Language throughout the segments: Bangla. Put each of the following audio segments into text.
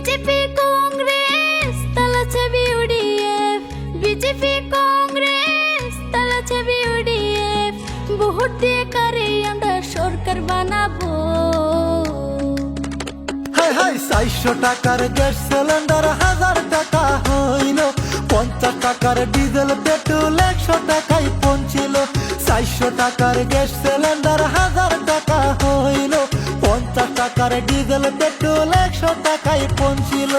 বিজেপি কংগ্রেস তালাচ্ছে বিউডিএফ, বিজেপি কংগ্রেস তালাচ্ছে বিউডিএফ, ভোট দিয়ে কারে আমরা সরকার বানাবো। হাই হাই 400 টাকার গ্যাস সিলিন্ডার 1000 টাকা হইল, 50 টাকার ডিজেল পেট্রোল 100 টাকায় পৌঁছিল। 400 টাকার গ্যাস সিলিন্ডার 1000 টাকা হইল, 50 টাকার ডিজেল পেট্রোল 100 টাকায় পৌঁছিল।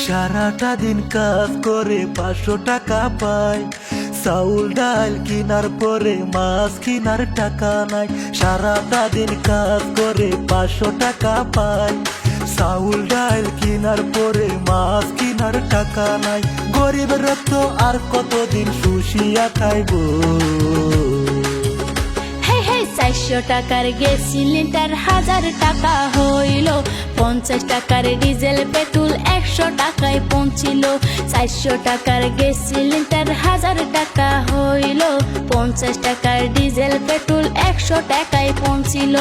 সারাটা দিন কাজ করে 500 টাকা পাই, চাউল ডাল কিনার পরে মাছ কিনার টাকা নাই। সারাটা দিন কাজ করে 500 টাকা পাই, চাউল ডাল কিনার পরে মাছ কিনার টাকা নাই। গরিবের তো আর কতদিন শুষিয়া খাইবো। 400 টাকার গ্যাস সিলিন্ডার 1000 টাকা হইল, 50 টাকার ডিজেল পেট্রোল 100 টাকায় পৌঁছিল। 400 টাকার গ্যাস সিলিন্ডার 1000 টাকা হইল, 50 টাকার ডিজেল পেট্রোল 100 টাকায় পৌঁছিল।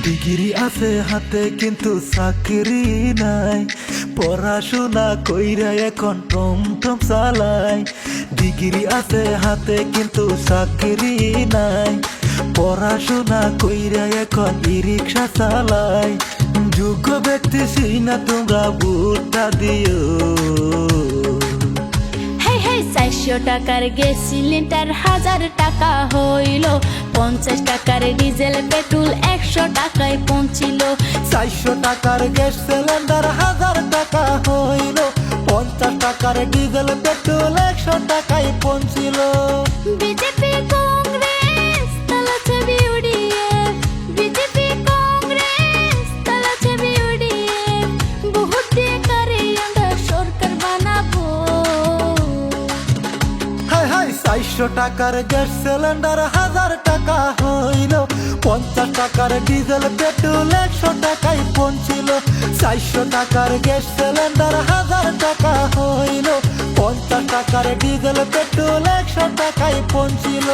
ডিগ্রি আছে হাতে কিন্তু চাকরি নাই, পড়াশোনা কইরা এখন টমটম চালাই। ডিগ্রি আছে হাতে কিন্তু চাকরি নাই, পড়াশোনা কইরা এখন ই-রিক্সা চালাই। যোগ্য ব্যক্তি না তোমরা ভোটটা দিও। 400 টাকার গ্যাস সিলিন্ডার 1000 টাকা হইল, 50 টাকার ডিজেল পেট্রোল 100 টাকায় পৌঁছিল। 400 টাকার গ্যাস সিলিন্ডার 1000 টাকা হইল, 50 টাকার ডিজেল পেট্রোল 100 টাকায় পৌঁছিল। বিজেপি কংগ্রেস তালাচ্ছে বিউডিএফ, বিজেপি কংগ্রেস তালাচ্ছে বিউডিএফ, ভোট দিয়ে কারে আমরা সরকার বানাবো। 400 টাকার গ্যাস সিলিন্ডার 1000 টাকা হইল, 50 টাকার ডিজেল পেট্রোল 100 টাকায় পৌঁছিল। 400 টাকার গ্যাস সিলিন্ডার 1000 টাকা হইল, 50 টাকার ডিজেল পেট্রোল 100 টাকায় পৌঁছিল।